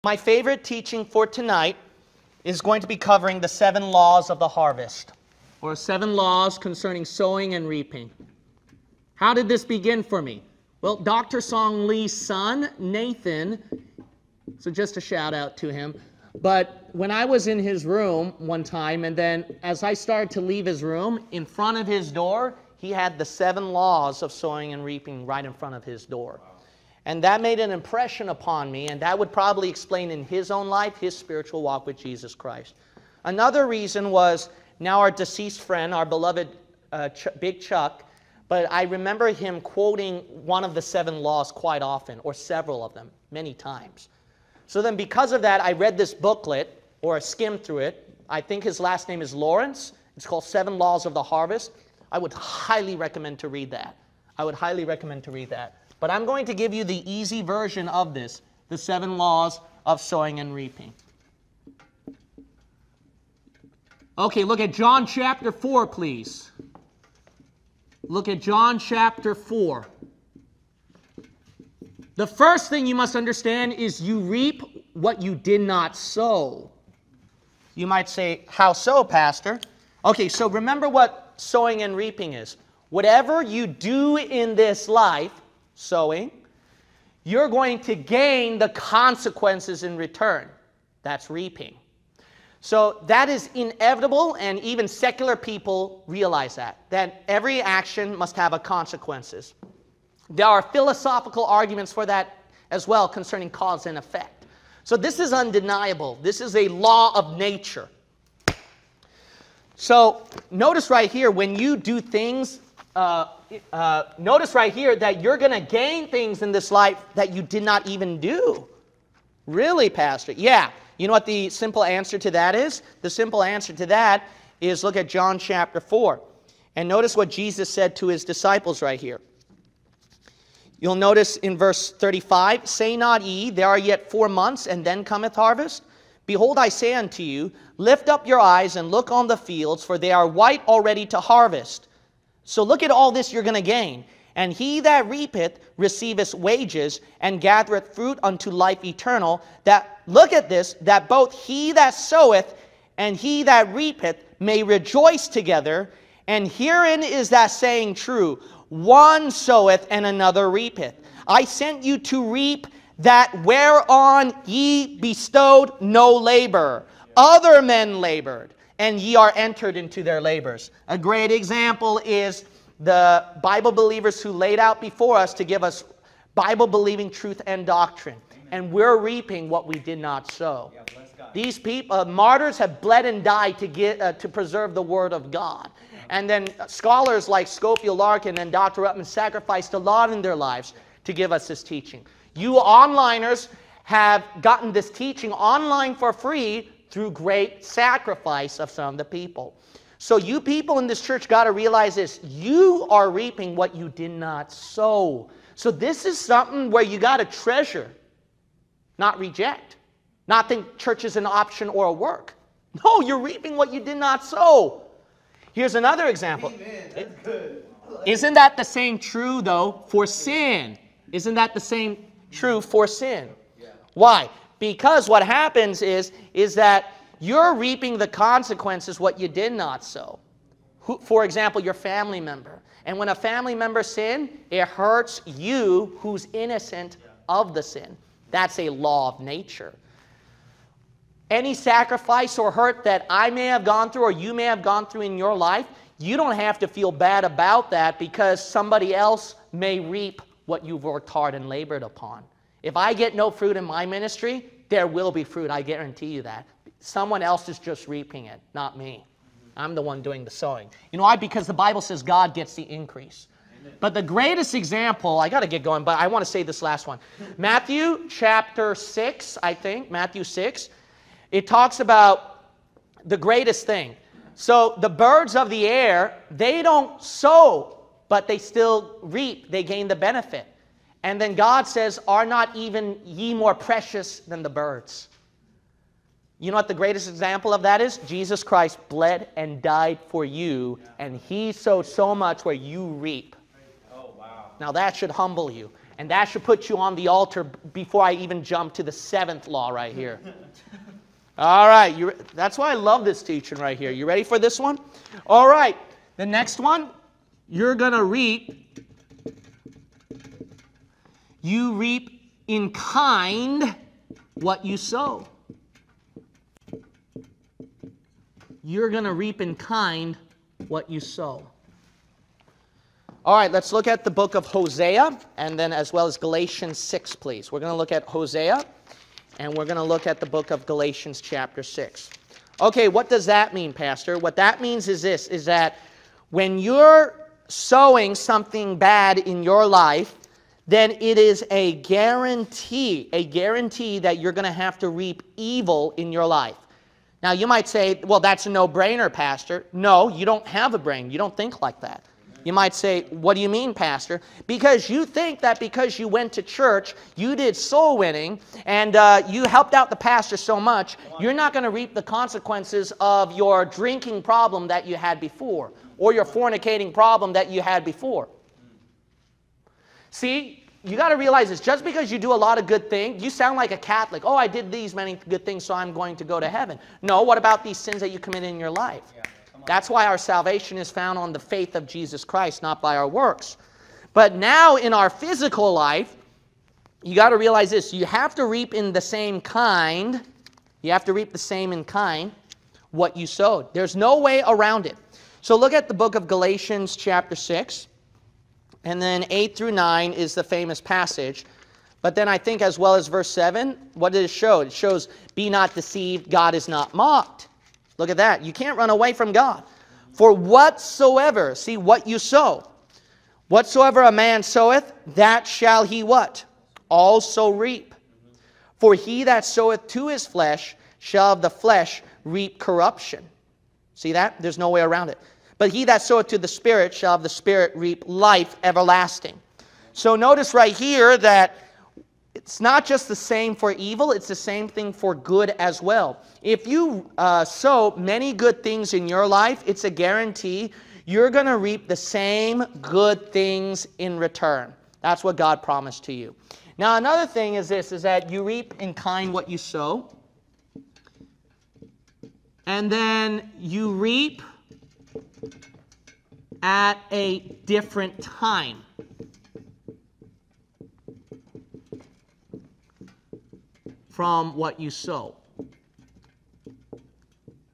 My favorite teaching for tonight is going to be covering the 7 laws of the harvest, or 7 laws concerning sowing and reaping. How did this begin for me? Well, Dr. Song Lee's son, Nathan, so just a shout out to him, but when I was in his room one time, and then as I started to leave his room, in front of his door, he had the 7 laws of sowing and reaping right in front of his door. And that made an impression upon me, and that would probably explain in his own life his spiritual walk with Jesus Christ. Another reason was now our deceased friend, our beloved Big Chuck, but I remember him quoting one of the 7 laws quite often, or several of them, many times. So then because of that, I read this booklet, or skimmed through it. I think his last name is Lawrence. It's called 7 Laws of the Harvest. I would highly recommend to read that. I would highly recommend to read that. But I'm going to give you the easy version of this, the 7 laws of sowing and reaping. Okay, look at John chapter 4, please. Look at John chapter 4. The first thing you must understand is you reap what you did not sow. You might say, how so, Pastor? Okay, so remember what sowing and reaping is. Whatever you do in this life, sowing, you're going to gain the consequences in return. That's reaping. So that is inevitable, and even secular people realize that every action must have a consequences. There are philosophical arguments for that as well concerning cause and effect. So this is undeniable. This is a law of nature. So notice right here, when you do things, notice right here that you're going to gain things in this life that you did not even do. Really, Pastor? Yeah. You know what the simple answer to that is? The simple answer to that is look at John chapter 4. And notice what Jesus said to his disciples right here. You'll notice in verse 35, say not ye, there are yet 4 months, and then cometh harvest? Behold, I say unto you, lift up your eyes and look on the fields, for they are white already to harvest. So look at all this you're going to gain. And he that reapeth receiveth wages, and gathereth fruit unto life eternal. That, look at this, that both he that soweth and he that reapeth may rejoice together. And herein is that saying true, one soweth and another reapeth. I sent you to reap that whereon ye bestowed no labor. Other men labored, and ye are entered into their labors. A great example is the Bible believers who laid out before us to give us Bible-believing truth and doctrine. And we're reaping what we did not sow. These people, martyrs, have bled and died to preserve the Word of God. And then scholars like Scofield Larkin and Dr. Ruttman sacrificed a lot in their lives to give us this teaching. You onliners have gotten this teaching online for free through great sacrifice of some of the people. So you people in this church got to realize this. You are reaping what you did not sow. So this is something where you got to treasure, not reject. Not think church is an option or a work. No, you're reaping what you did not sow. Here's another example. Amen. That's good. Isn't that the same true, though, for sin? Isn't that the same true for sin? Yeah. Why? Because what happens is that you're reaping the consequences what you did not sow. For example, your family member. And when a family member sins, it hurts you who's innocent of the sin. That's a law of nature. Any sacrifice or hurt that I may have gone through or you may have gone through in your life, you don't have to feel bad about that because somebody else may reap what you've worked hard and labored upon. If I get no fruit in my ministry, there will be fruit, I guarantee you that. Someone else is just reaping it, not me. I'm the one doing the sowing. You know why? Because the Bible says God gets the increase. Amen. But the greatest example, I got to get going, but I want to say this last one. Matthew chapter 6, I think, Matthew 6, it talks about the greatest thing. So the birds of the air, they don't sow, but they still reap. They gain the benefit. And then God says, are not even ye more precious than the birds? You know what the greatest example of that is? Jesus Christ bled and died for you, and he sowed so much where you reap. Oh, wow. Now that should humble you. And that should put you on the altar before I even jump to the 7th law right here. All right, that's why I love this teaching right here. You ready for this one? All right, the next one, you're going to reap. You reap in kind what you sow. You're going to reap in kind what you sow. All right, let's look at the book of Hosea, and then as well as Galatians 6, please. We're going to look at Hosea, and we're going to look at the book of Galatians chapter 6. Okay, what does that mean, Pastor? What that means is this, is that when you're sowing something bad in your life, then it is a guarantee that you're going to have to reap evil in your life. Now, you might say, well, that's a no-brainer, Pastor. No, you don't have a brain. You don't think like that. You might say, what do you mean, Pastor? Because you think that because you went to church, you did soul winning, and you helped out the pastor so much, you're not going to reap the consequences of your drinking problem that you had before, or your fornicating problem that you had before. See, you got to realize this. Just because you do a lot of good things, you sound like a Catholic. Oh, I did these many good things, so I'm going to go to heaven. No, what about these sins that you commit in your life? Yeah. That's why our salvation is found on the faith of Jesus Christ, not by our works. But now in our physical life, you got to realize this. You have to reap in the same kind. You have to reap the same in kind what you sowed. There's no way around it. So look at the book of Galatians chapter 6. And then 8 through 9 is the famous passage. But then I think as well as verse 7, what did it show? It shows, be not deceived, God is not mocked. Look at that. You can't run away from God. For whatsoever, see what you sow, whatsoever a man soweth, that shall he what? Also reap. For he that soweth to his flesh shall of the flesh reap corruption. See that? There's no way around it. But he that soweth to the Spirit shall of the Spirit reap life everlasting. So notice right here that it's not just the same for evil, it's the same thing for good as well. If you sow many good things in your life, it's a guarantee you're going to reap the same good things in return. That's what God promised to you. Now another thing is this, is that you reap in kind what you sow. And then you reap at a different time. From what you sow.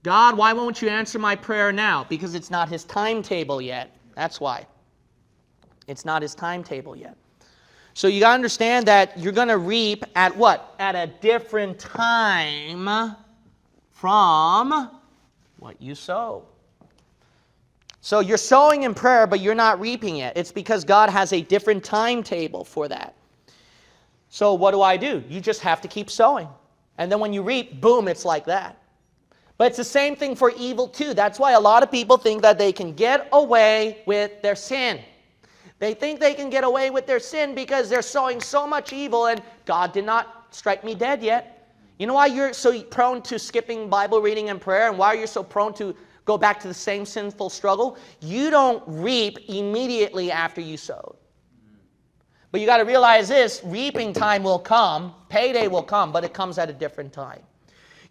God, why won't you answer my prayer now? Because it's not his timetable yet. That's why. It's not his timetable yet. So you got to understand that you're going to reap at what? At a different time from what you sow. So you're sowing in prayer, but you're not reaping it. It's because God has a different timetable for that. So what do? You just have to keep sowing. And then when you reap, boom, it's like that. But it's the same thing for evil too. That's why a lot of people think that they can get away with their sin. They think they can get away with their sin because they're sowing so much evil and God did not strike me dead yet. You know why you're so prone to skipping Bible reading and prayer, and why you're so prone to go back to the same sinful struggle? You don't reap immediately after you sowed. But you got to realize this, reaping time will come, payday will come, but it comes at a different time.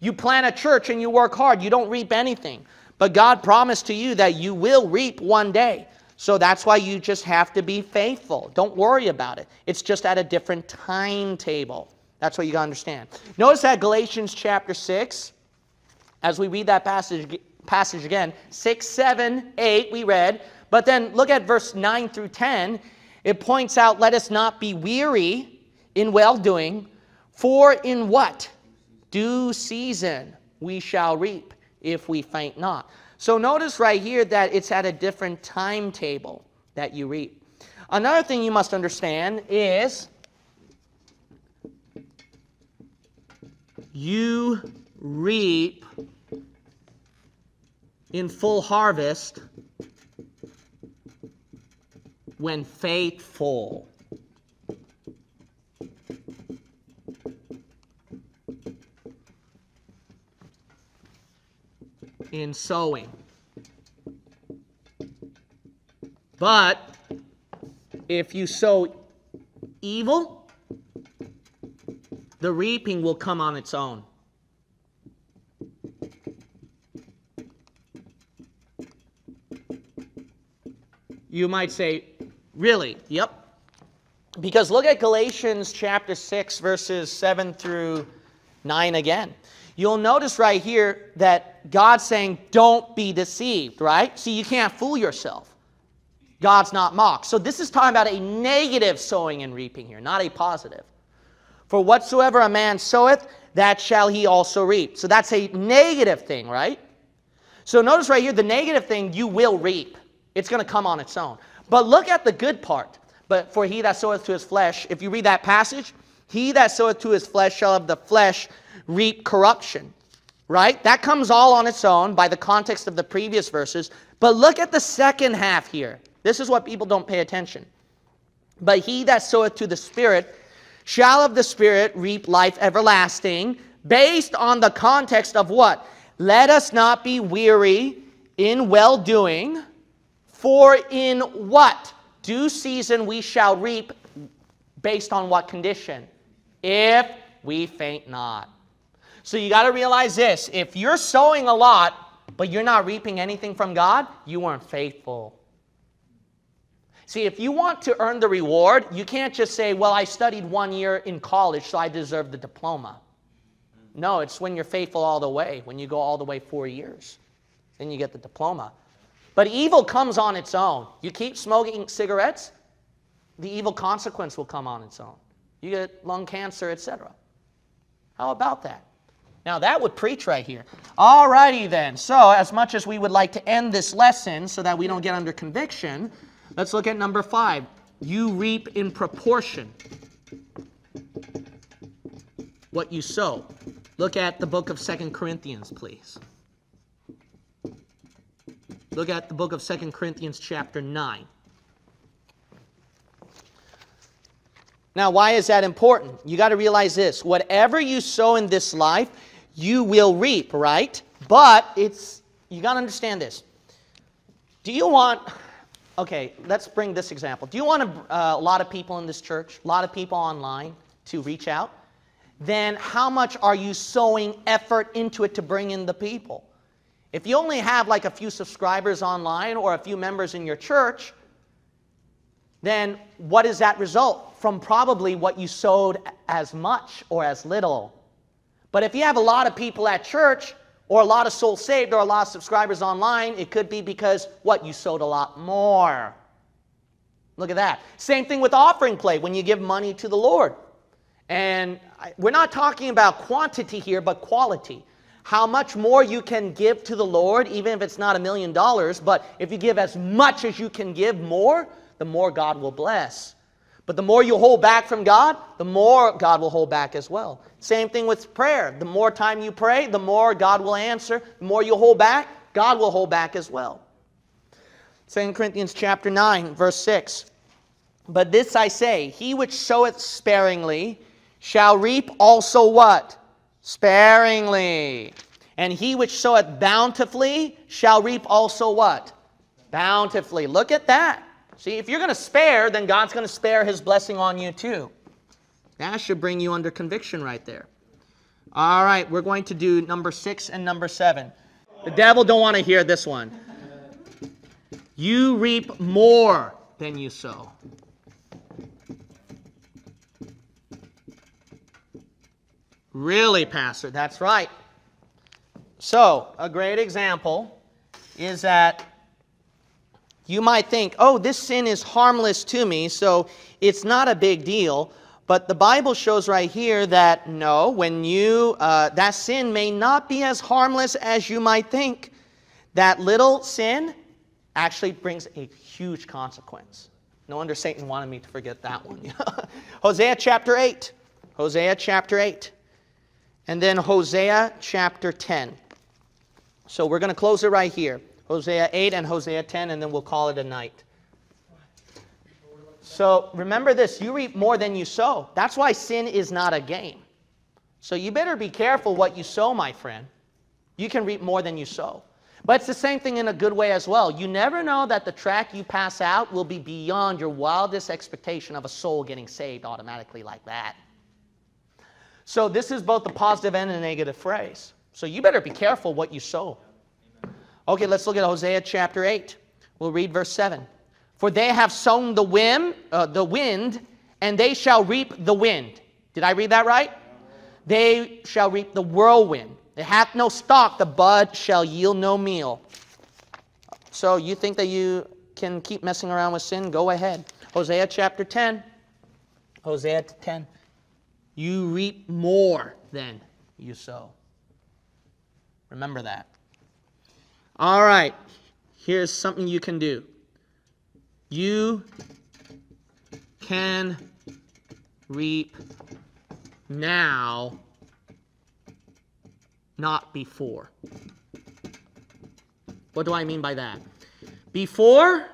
You plant a church and you work hard, you don't reap anything. But God promised to you that you will reap one day. So that's why you just have to be faithful. Don't worry about it. It's just at a different timetable. That's what you got to understand. Notice that Galatians chapter 6, as we read that passage again, 6, 7, 8 we read. But then look at verse 9 through 10. It points out, let us not be weary in well-doing, for in what? Due season we shall reap, if we faint not. So notice right here that it's at a different timetable that you reap. Another thing you must understand is you reap in full harvest when faithful. In sowing. But if you sow evil, the reaping will come on its own. You might say, really? Yep. Because look at Galatians chapter 6, verses 7 through 9 again. You'll notice right here that God's saying, don't be deceived, right? See, you can't fool yourself. God's not mocked. So this is talking about a negative sowing and reaping here, not a positive. For whatsoever a man soweth, that shall he also reap. So that's a negative thing, right? So notice right here, the negative thing, you will reap. It's going to come on its own. But look at the good part. But for he that soweth to his flesh, if you read that passage, he that soweth to his flesh shall of the flesh reap corruption. Right? That comes all on its own by the context of the previous verses. But look at the second half here. This is what people don't pay attention. But he that soweth to the Spirit shall of the Spirit reap life everlasting, based on the context of what? Let us not be weary in well-doing, for in what? Due season we shall reap, based on what condition? If we faint not. So you got to realize this. If you're sowing a lot, but you're not reaping anything from God, you weren't faithful. See, if you want to earn the reward, you can't just say, well, I studied 1 year in college, so I deserve the diploma. No, it's when you're faithful all the way, when you go all the way 4 years. Then you get the diploma. But evil comes on its own. You keep smoking cigarettes, the evil consequence will come on its own. You get lung cancer, etc. How about that? Now that would preach right here. All righty then. So as much as we would like to end this lesson so that we don't get under conviction, let's look at number 5. You reap in proportion what you sow. Look at the book of 2 Corinthians, please. Look at the book of 2 Corinthians chapter 9. Now, why is that important? You got to realize this. Whatever you sow in this life, you will reap, right? But you got to understand this. Do you want, okay, let's bring this example. Do you want a lot of people in this church, a lot of people online to reach out? Then how much are you sowing effort into it to bring in the people? If you only have like a few subscribers online or a few members in your church, then what does that result? From probably what you sowed as much or as little. But if you have a lot of people at church, or a lot of souls saved, or a lot of subscribers online, it could be because, what, you sowed a lot more. Look at that. Same thing with offering plate when you give money to the Lord. And we're not talking about quantity here, but quality. How much more you can give to the Lord, even if it's not $1 million, but if you give as much as you can give more, the more God will bless. But the more you hold back from God, the more God will hold back as well. Same thing with prayer. The more time you pray, the more God will answer. The more you hold back, God will hold back as well. 2 Corinthians chapter 9, verse 6. But this I say, he which soweth sparingly shall reap also what? Sparingly. And he which soweth bountifully shall reap also what? Bountifully. Look at that. See, if you're going to spare, then God's going to spare his blessing on you too. That should bring you under conviction right there. All right, we're going to do number 6 and number 7. The devil don't want to hear this one. You reap more than you sow. Really, Pastor? That's right. So, a great example is that you might think, oh, this sin is harmless to me, so it's not a big deal. But the Bible shows right here that no, when that sin may not be as harmless as you might think. That little sin actually brings a huge consequence. No wonder Satan wanted me to forget that one. Hosea chapter 8. Hosea chapter 8. And then Hosea chapter 10. So we're going to close it right here. Hosea 8 and Hosea 10, and then we'll call it a night. So remember this, you reap more than you sow. That's why sin is not a game. So you better be careful what you sow, my friend. You can reap more than you sow. But it's the same thing in a good way as well. You never know that the track you pass out will be beyond your wildest expectation of a soul getting saved automatically like that. So this is both a positive and a negative phrase. So you better be careful what you sow. Okay, let's look at Hosea chapter 8. We'll read verse 7. For they have sown the wind, and they shall reap the wind. Did I read that right? They shall reap the whirlwind. It hath no stalk, the bud shall yield no meal. So you think that you can keep messing around with sin? Go ahead. Hosea chapter 10. Hosea 10. You reap more than you sow. Remember that. All right. Here's something you can do. You can reap now, not before. What do I mean by that? Before,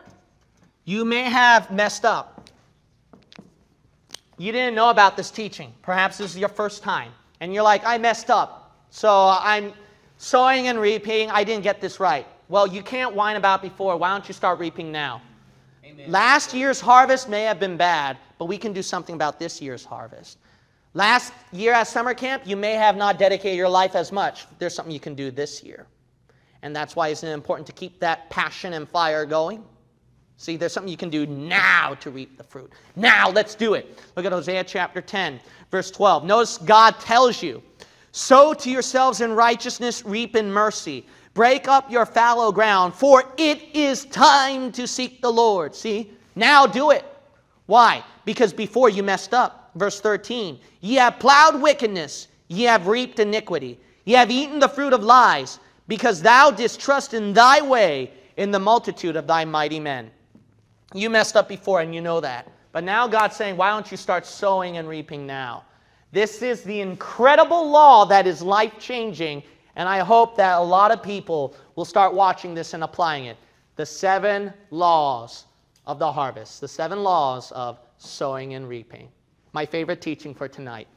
you may have messed up. You didn't know about this teaching. Perhaps this is your first time. And you're like, I messed up. So I'm sowing and reaping. I didn't get this right. Well, you can't whine about before. Why don't you start reaping now? Amen. Last year's harvest may have been bad, but we can do something about this year's harvest. Last year at summer camp, you may have not dedicated your life as much. There's something you can do this year. And that's why it's important to keep that passion and fire going. See, there's something you can do now to reap the fruit. Now, let's do it. Look at Hosea chapter 10, verse 12. Notice God tells you, sow to yourselves in righteousness, reap in mercy. Break up your fallow ground, for it is time to seek the Lord. See, now do it. Why? Because before you messed up. Verse 13, ye have plowed wickedness, ye have reaped iniquity. Ye have eaten the fruit of lies, because thou didst trust in thy way in the multitude of thy mighty men. You messed up before and you know that. But now God's saying, why don't you start sowing and reaping now? This is the incredible law that is life-changing, and I hope that a lot of people will start watching this and applying it. The 7 laws of the harvest. The 7 laws of sowing and reaping. My favorite teaching for tonight.